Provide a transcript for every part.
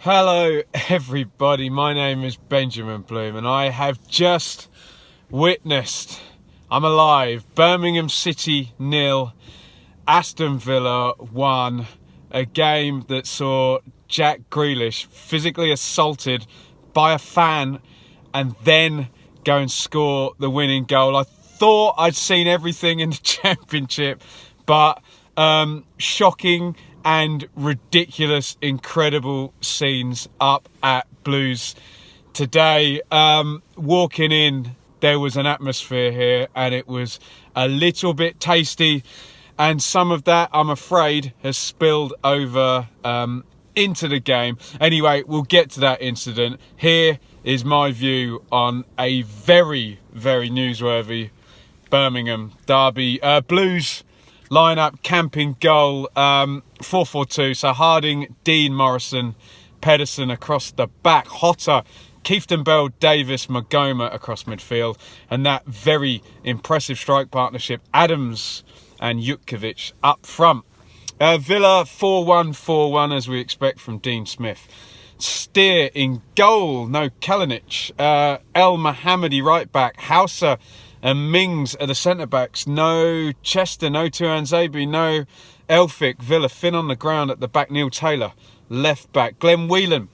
Hello everybody, my name is Benjamin Bloom and I have just witnessed, I'm alive, Birmingham City 0, Aston Villa 1, a game that saw Jack Grealish physically assaulted by a fan and then go and score the winning goal. I thought I'd seen everything in the Championship, but shocking and ridiculous, incredible scenes up at Blues today. Walking in, there was an atmosphere here and it was a little bit tasty, and some of that, I'm afraid, has spilled over into the game. Anyway, we'll get to that incident. Here is my view on a very, very newsworthy Birmingham derby. Blues lineup, camping goal, 4-4-2. So Harding, Dean, Morrison, Pedersen across the back. Hotter, Keefton, Bell, Davis, Magoma across midfield. And that very impressive strike partnership, Adams and Jutkiewicz up front. Villa 4-1-4-1 as we expect from Dean Smith. Steer in goal, no Kalinic. El Mohammadi right back. Hauser and Mings are the centre-backs. No Chester, no Tuanzebe, no Elphick. Villa thin on the ground at the back. Neil Taylor, left back. Glenn Whelan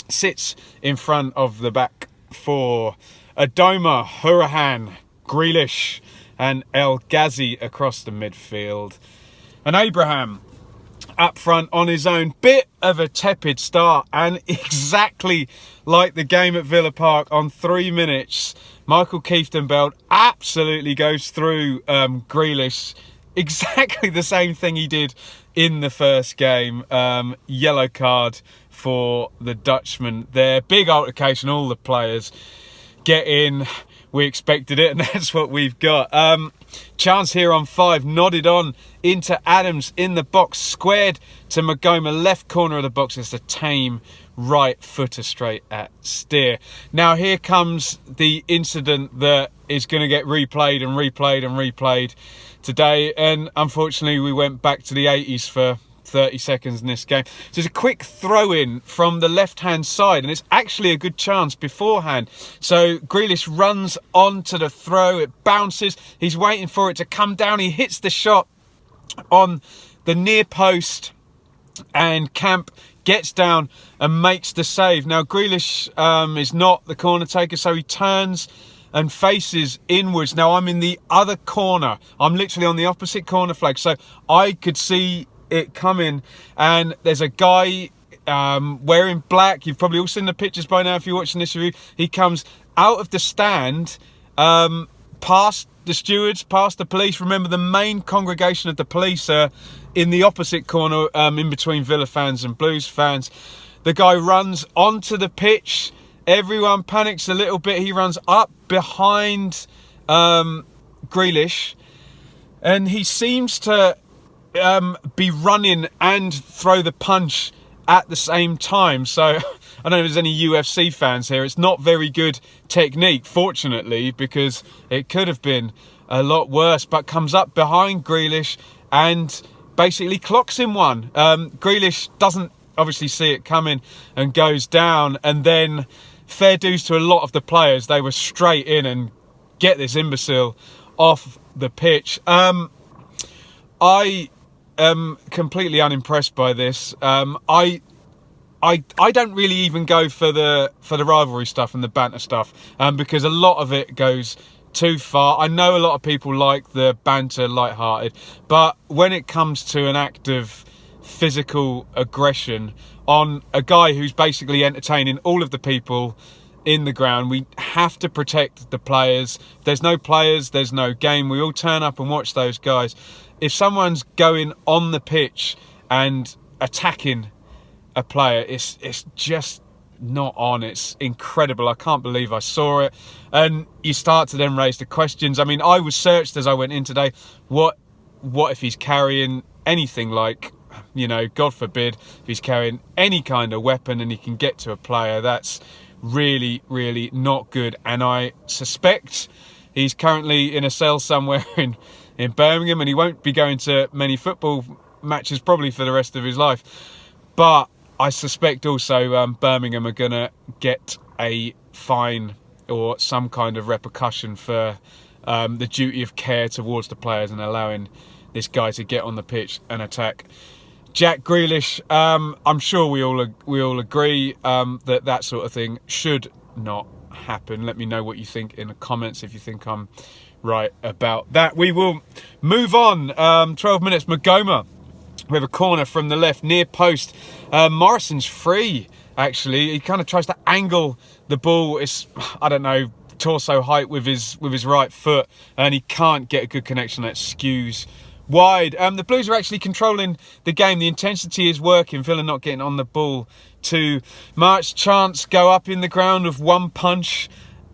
sits in front of the back four. Adoma, Hurahan, Grealish and El Ghazi across the midfield. And Abraham up front on his own. Bit of a tepid start, and exactly like the game at Villa Park on 3 minutes, Michael Keefton-Bell absolutely goes through Grealish. Exactly the same thing he did in the first game. Yellow card for the Dutchman there. Big altercation, all the players get in. We expected it, and that's what we've got. Chance here on 5, nodded on into Adams in the box, squared to Magoma, left corner of the box. It's a tame right footer straight at Steer. Now here comes the incident that is going to get replayed and replayed and replayed today, and unfortunately we went back to the 80s for 30 seconds in this game. So there's a quick throw in from the left hand side, and it's actually a good chance beforehand. So Grealish runs onto the throw, it bounces, he's waiting for it to come down, he hits the shot on the near post, and Camp gets down and makes the save. Now Grealish is not the corner taker, so he turns and faces inwards. Now I'm in the other corner, I'm literally on the opposite corner flag, so I could see it coming, and there's a guy wearing black. You've probably all seen the pictures by now if you're watching this review. He comes out of the stand, past the stewards, past the police. Remember, the main congregation of the police are in the opposite corner, in between Villa fans and Blues fans. The guy runs onto the pitch, everyone panics a little bit. He runs up behind Grealish, and he seems to be running and throw the punch at the same time. So I don't know if there's any UFC fans here. It's not very good technique, fortunately, because it could have been a lot worse. But comes up behind Grealish and basically clocks him one. Grealish doesn't obviously see it coming and goes down. And then fair dues to a lot of the players. They were straight in and get this imbecile off the pitch. I am completely unimpressed by this. I don't really even go for the rivalry stuff and the banter stuff, because a lot of it goes too far. I know a lot of people like the banter, light-hearted, but when it comes to an act of physical aggression on a guy who's basically entertaining all of the people in the ground, we have to protect the players. If there's no players, there's no game. We all turn up and watch those guys. If someone's going on the pitch and attacking a player, it's just not on. It's incredible. I can't believe I saw it. And you start to then raise the questions. I mean, I was searched as I went in today. What if he's carrying anything like, you know, God forbid, if he's carrying any kind of weapon and he can get to a player? That's really, really not good. And I suspect he's currently in a cell somewhere in Birmingham, and he won't be going to many football matches probably for the rest of his life. But I suspect also Birmingham are going to get a fine or some kind of repercussion for the duty of care towards the players and allowing this guy to get on the pitch and attack. Jack Grealish, I'm sure we all agree that sort of thing should not happen. Let me know what you think in the comments if you think I'm right about that. We will move on. 12 minutes, Magoma with a corner from the left, near post. Morrison's free, actually. He kind of tries to angle the ball. It's, I don't know, torso height with his right foot, and he can't get a good connection. That skews wide. The Blues are actually controlling the game. The intensity is working. Villa not getting on the ball too much. Chance go up in the ground with one punch,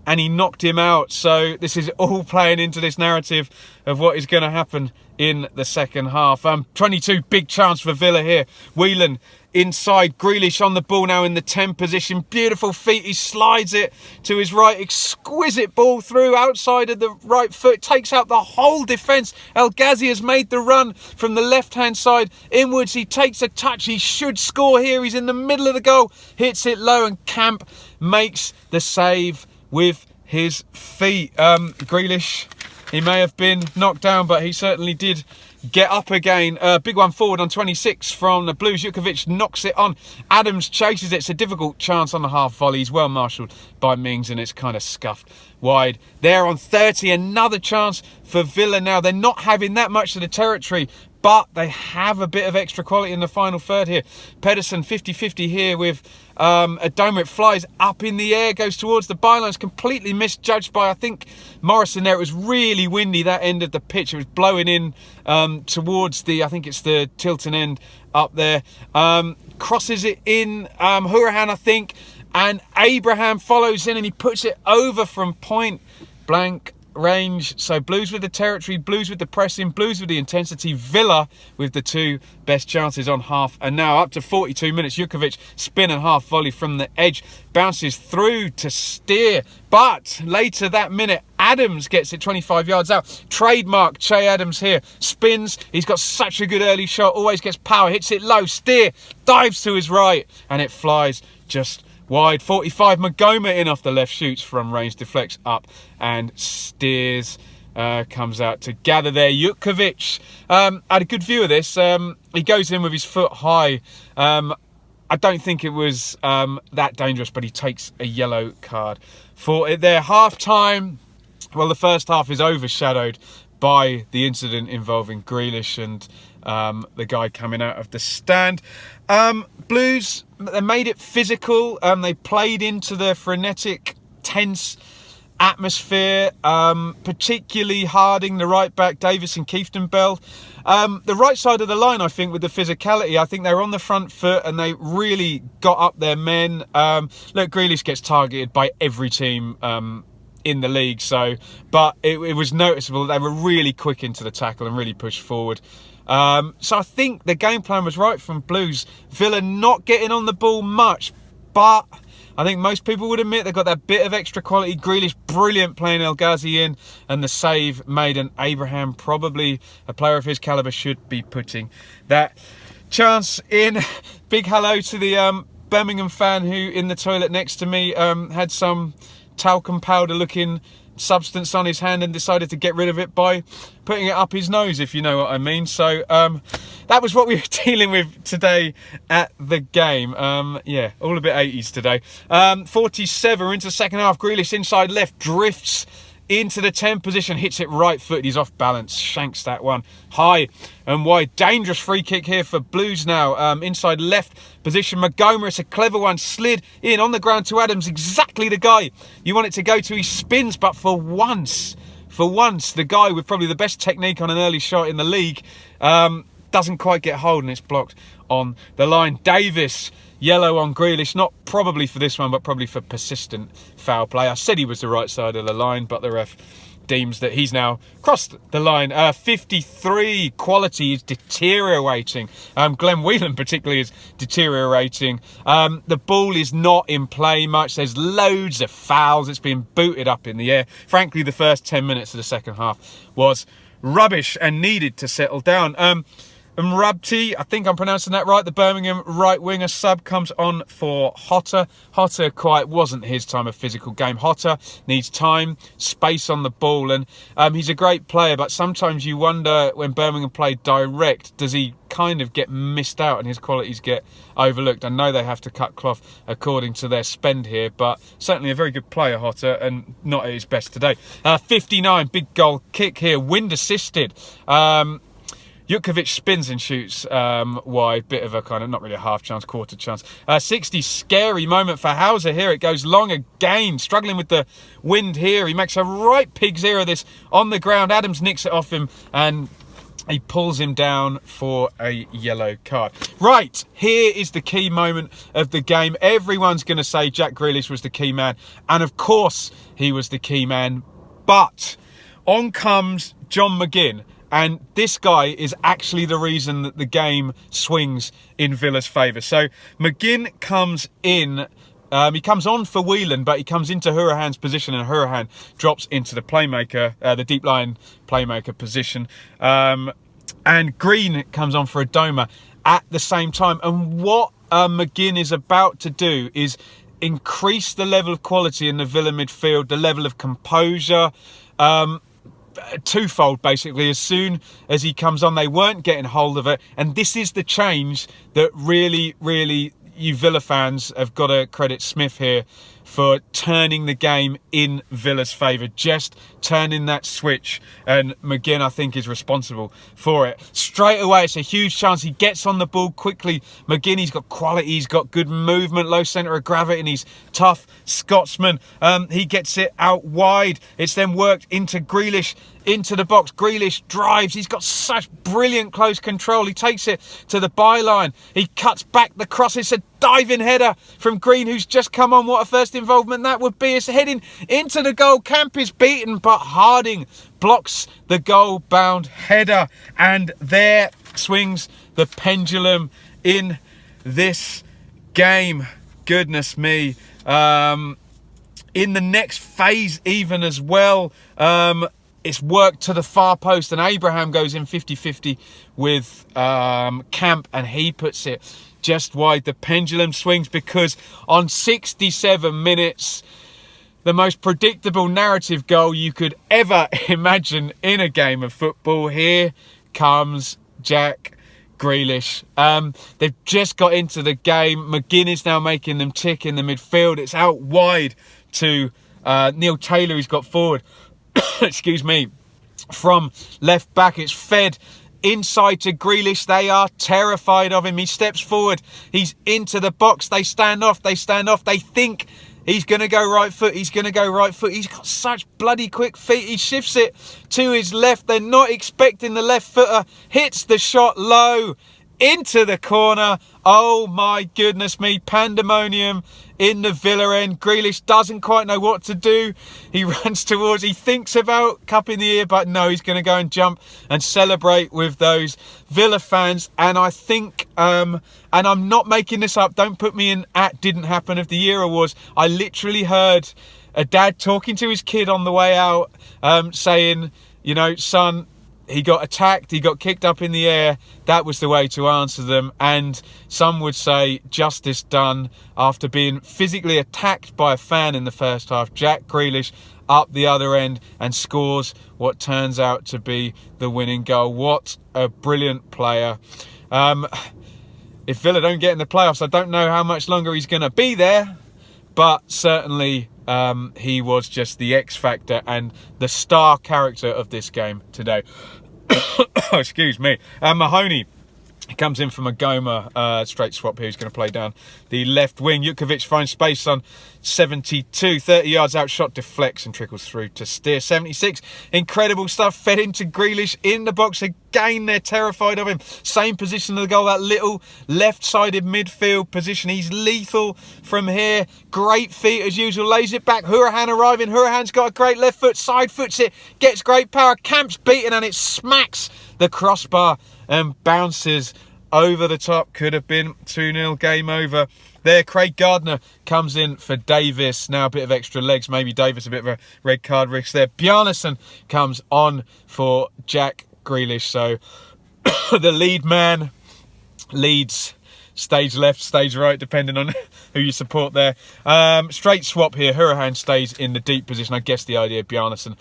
and he knocked him out. So this is all playing into this narrative of what is going to happen in the second half. 22, big chance for Villa here. Whelan inside, Grealish on the ball now in the 10 position. Beautiful feet, he slides it to his right. Exquisite ball through outside of the right foot. Takes out the whole defence. El Ghazi has made the run from the left-hand side inwards. He takes a touch. He should score here. He's in the middle of the goal. Hits it low, and Camp makes the save with his feet. Grealish, he may have been knocked down, but he certainly did get up again. Big one forward on 26 from the Blues. Jukovic knocks it on. Adams chases it. It's a difficult chance on the half volley. He's well marshalled by Mings, and it's kind of scuffed wide. There on 30, another chance for Villa now. They're not having that much of the territory, but they have a bit of extra quality in the final third here. Pedersen 50-50 here with a dome. It flies up in the air, goes towards the bylines, completely misjudged by, I think, Morrison there. It was really windy, that end of the pitch. It was blowing in towards the, I think it's the Tilton end up there. Crosses it in, Hourihan, I think, and Abraham follows in, and he puts it over from point blank range. So Blues with the territory, Blues with the pressing, Blues with the intensity, Villa with the two best chances on half. And now up to 42 minutes, Jukovic spin and half volley from the edge, bounces through to Steer, but later that minute Adams gets it 25 yards out. Trademark Che Adams here, spins, he's got such a good early shot, always gets power, hits it low, Steer dives to his right, and it flies just wide. 45, Magoma in off the left, shoots from range, deflects up and steers. Comes out to gather there. Jukovic had a good view of this. He goes in with his foot high. I don't think it was that dangerous, but he takes a yellow card for it there. Half time. Well, the first half is overshadowed by the incident involving Grealish and the guy coming out of the stand. Blues, they made it physical. They played into the frenetic, tense atmosphere, particularly Harding, the right back, Davis and Kieftenbeld. The right side of the line, I think, with the physicality, I think they were on the front foot and they really got up their men. Look, Grealish gets targeted by every team in the league, but it was noticeable that they were really quick into the tackle and really pushed forward. So I think the game plan was right from Blues. Villa not getting on the ball much, but I think most people would admit they've got that bit of extra quality. Grealish, brilliant playing El Ghazi in, and the save made, and Abraham, probably a player of his calibre, should be putting that chance in. Big hello to the Birmingham fan who, in the toilet next to me, had some talcum powder looking substance on his hand and decided to get rid of it by putting it up his nose, if you know what I mean. So that was what we were dealing with today at the game. Yeah, all a bit 80s today. 47, we're into the second half. Grealish inside left, drifts into the 10 position, hits it right foot, he's off balance, shanks that one high and wide. Dangerous free kick here for Blues now. Inside left position, Magoma, it's a clever one, slid in on the ground to Adams, exactly the guy you want it to go to. He spins, but for once, the guy with probably the best technique on an early shot in the league doesn't quite get hold, and it's blocked on the line. Davis, yellow on Grealish, not probably for this one, but probably for persistent foul play. I said he was the right side of the line, but the ref deems that he's now crossed the line. 53, quality is deteriorating. Glenn Whelan particularly is deteriorating. The ball is not in play much. There's loads of fouls. It's been booted up in the air. Frankly, the first 10 minutes of the second half was rubbish and needed to settle down. Mrabti, I think I'm pronouncing that right, the Birmingham right winger sub, comes on for Hotter. Hotter quite wasn't his time of physical game. Hotter needs time, space on the ball, and he's a great player, but sometimes you wonder when Birmingham play direct, does he kind of get missed out and his qualities get overlooked? I know they have to cut cloth according to their spend here, but certainly a very good player, Hotter, and not at his best today. 59, big goal kick here, wind assisted. Jutkovic spins and shoots wide, bit of a kind of, not really a half chance, quarter chance. 60, scary moment for Hauser here. It goes long again, struggling with the wind here. He makes a right pig's ear of this on the ground. Adams nicks it off him and he pulls him down for a yellow card. Right, here is the key moment of the game. Everyone's going to say Jack Grealish was the key man, and of course he was the key man, but on comes John McGinn. And this guy is actually the reason that the game swings in Villa's favour. So McGinn comes in, he comes on for Whelan, but he comes into Hourihan's position, and Hourihan drops into the playmaker, the deep line playmaker position. And Green comes on for Adoma at the same time. And what McGinn is about to do is increase the level of quality in the Villa midfield, the level of composure, twofold basically. As soon as he comes on, they weren't getting hold of it, and this is the change that really you Villa fans have got to credit Smith here for turning the game in Villa's favour, just turning that switch, and McGinn I think is responsible for it. Straight away it's a huge chance. He gets on the ball quickly. McGinn, he's got quality, he's got good movement, low centre of gravity, and he's tough Scotsman. He gets it out wide. It's then worked into Grealish, into the box. Grealish drives. He's got such brilliant close control. He takes it to the byline. He cuts back the cross. It's a diving header from Green, who's just come on. What a first involvement that would be. It's heading into the goal. Camp is beaten, but Harding blocks the goal-bound header. And there swings the pendulum in this game. Goodness me. In the next phase even as well, it's worked to the far post, and Abraham goes in 50-50 with Camp, and he puts it just wide. The pendulum swings because on 67 minutes, the most predictable narrative goal you could ever imagine in a game of football, here comes Jack Grealish. They've just got into the game. McGinn is now making them tick in the midfield. It's out wide to Neil Taylor, who's got forward. Excuse me, from left back. It's fed inside to Grealish. They are terrified of him. He steps forward. He's into the box. They stand off. They think he's going to go right foot. He's got such bloody quick feet. He shifts it to his left. They're not expecting the left footer. Hits the shot low into the corner. Oh my goodness me, pandemonium in the Villa end. Grealish doesn't quite know what to do. He runs towards, he thinks about cupping the ear, but no, he's going to go and jump and celebrate with those Villa fans. And I think, and I'm not making this up, don't put me in at Didn't Happen of the Year awards, I literally heard a dad talking to his kid on the way out, saying, you know, son, he got attacked, he got kicked up in the air. That was the way to answer them. And some would say justice done after being physically attacked by a fan in the first half. Jack Grealish up the other end and scores what turns out to be the winning goal. What a brilliant player. If Villa don't get in the playoffs, I don't know how much longer he's going to be there, but certainly he was just the X factor and the star character of this game today. Excuse me. Mahoney comes in from a Goma, straight swap here. He's going to play down the left wing. Jutkovic finds space on 72, 30 yards out, shot deflects and trickles through to Steer. 76, incredible stuff, fed into Grealish in the box again. They're terrified of him. Same position of the goal, that little left-sided midfield position. He's lethal from here. Great feet as usual, lays it back. Hourihan arriving. Hourihan's got a great left foot, side foots it, gets great power. Camp's beaten and it smacks the crossbar and bounces over the top. Could have been 2-0, game over. There, Craig Gardner comes in for Davis. Now a bit of extra legs. Maybe Davis a bit of a red card risk there. Bjarnason comes on for Jack Grealish. So the lead man leads stage left, stage right, depending on who you support there. Straight swap here. Hurahan stays in the deep position. I guess the idea, Bjarnason.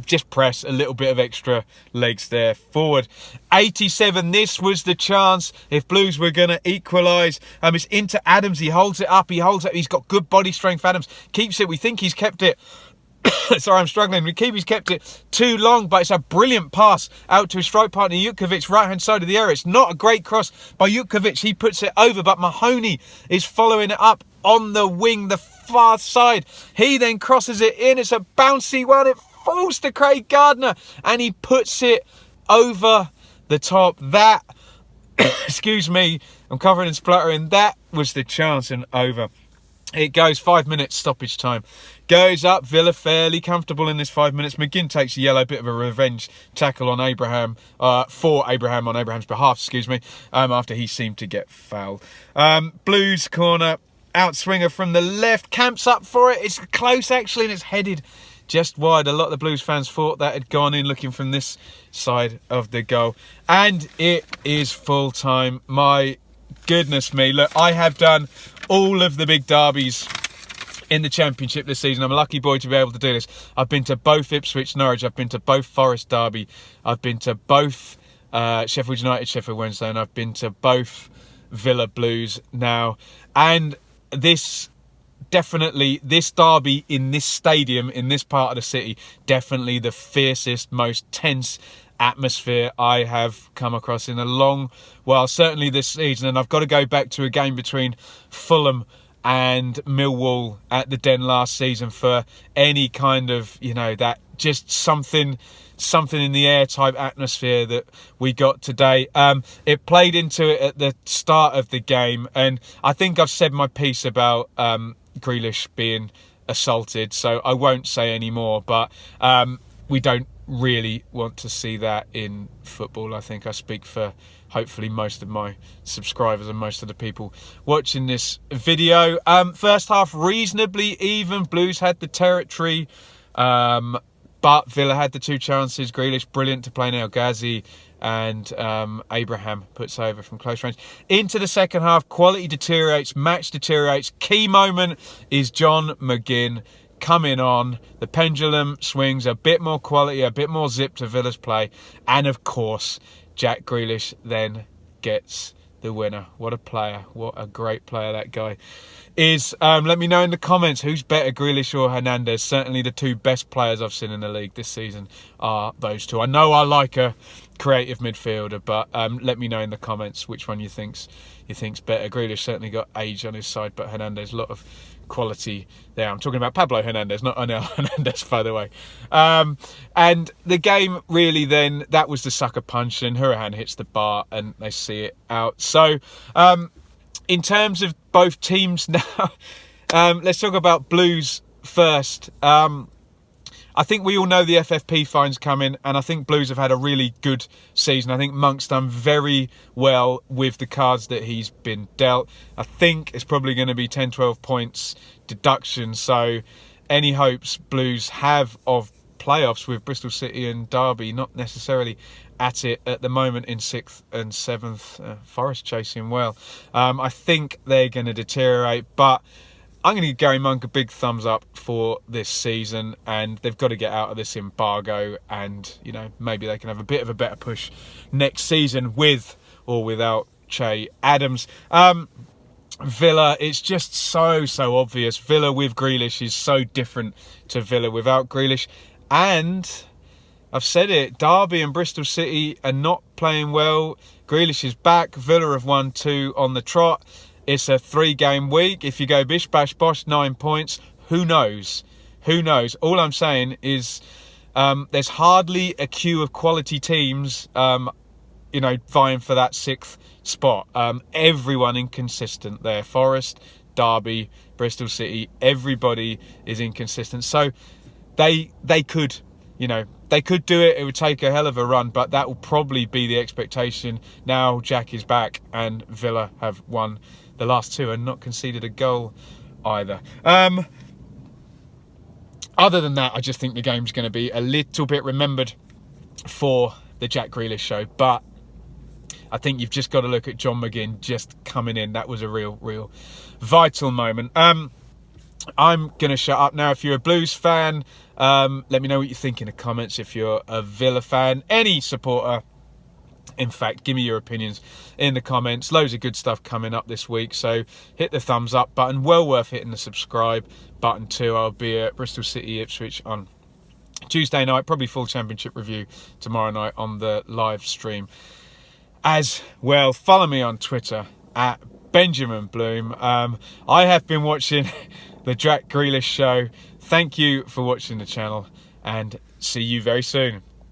Just press, a little bit of extra legs there. Forward. 87, this was the chance if Blues were going to equalise. It's into Adams. He holds it up. He's got good body strength, Adams. Keeps it. We think he's kept it. Sorry, I'm struggling. He's kept it too long, but it's a brilliant pass out to his strike partner, Jutkovic, right-hand side of the area. It's not a great cross by Jutkovic. He puts it over, but Mahoney is following it up on the wing, the far side. He then crosses it in. It's a bouncy one. It falls to Craig Gardner, and he puts it over the top. That, excuse me, I'm covering and spluttering. That was the chance and over. It goes 5 minutes stoppage time. Goes up. Villa fairly comfortable in this 5 minutes. McGinn takes a yellow, bit of a revenge tackle on Abraham, for Abraham on Abraham's behalf, excuse me, after he seemed to get fouled. Blues corner, outswinger from the left, camps up for it. It's close actually, and it's headed just wide. A lot of the Blues fans thought that had gone in, looking from this side of the goal. And it is full time. My goodness me. Look, I have done all of the big derbies in the Championship this season. I'm a lucky boy to be able to do this. I've been to both Ipswich, Norwich. I've been to both Forest Derby. I've been to both Sheffield United, Sheffield Wednesday, and I've been to both Villa Blues now. And this derby in this stadium, in this part of the city, definitely the fiercest, most tense atmosphere I have come across in a long while, certainly this season. And I've got to go back to a game between Fulham and Millwall at the Den last season for any kind of, that just something in the air type atmosphere that we got today. It played into it at the start of the game, and I think I've said my piece about Grealish being assaulted, so I won't say any more, but we don't really want to see that in football. I think I speak for hopefully most of my subscribers and most of the people watching this video. First half reasonably even. Blues had the territory, but Villa had the two chances. Grealish brilliant to play now. Ghazi and Abraham puts over from close range. Into the second half, quality deteriorates, match deteriorates. Key moment is John McGinn coming on. The pendulum swings, a bit more quality, a bit more zip to Villa's play. And of course, Jack Grealish then gets the winner. What a player. What a great player that guy is. Let me know in the comments who's better, Grealish or Hernandez. Certainly the two best players I've seen in the league this season are those two. I know I like a creative midfielder, but let me know in the comments which one you think's better. Grealish certainly got age on his side, but Hernandez, a lot of quality there. I'm talking about Pablo Hernandez, not Onel Hernandez, by the way. And the game really then, that was the sucker punch, and Hurahan hits the bar and they see it out. So in terms of both teams now, let's talk about Blues first. I think we all know the FFP fine's coming, and I think Blues have had a really good season. I think Monk's done very well with the cards that he's been dealt. I think it's probably going to be 10-12 points deduction, so any hopes Blues have of playoffs with Bristol City and Derby, not necessarily at it at the moment in 6th and 7th. Forest chasing well. I think they're going to deteriorate, but I'm going to give Gary Monk a big thumbs up for this season, and they've got to get out of this embargo, and maybe they can have a bit of a better push next season with or without Che Adams. Villa, it's just so obvious. Villa with Grealish is so different to Villa without Grealish, and I've said it, Derby and Bristol City are not playing well. Grealish is back. Villa have won 2 on the trot. It's a 3-game week. If you go bish, bash, bosh, 9 points, who knows? Who knows? All I'm saying is there's hardly a queue of quality teams, vying for that 6th spot. Everyone inconsistent there. Forest, Derby, Bristol City, everybody is inconsistent. So they could, they could do it. It would take a hell of a run, but that will probably be the expectation. Now Jack is back and Villa have won the last 2 and not conceded a goal either. Other than that, I just think the game's going to be a little bit remembered for the Jack Grealish show. But I think you've just got to look at John McGinn just coming in. That was a real vital moment. I'm going to shut up now. If you're a Blues fan, let me know what you think in the comments. If you're a Villa fan, any supporter, in fact, give me your opinions in the comments. Loads of good stuff coming up this week, so hit the thumbs up button. Well worth hitting the subscribe button too. I'll be at Bristol City Ipswich on Tuesday night, probably full championship review tomorrow night on the live stream as well. Follow me on Twitter at Benjamin Bloom. I have been watching the Jack Grealish show. Thank you for watching the channel, and see you very soon.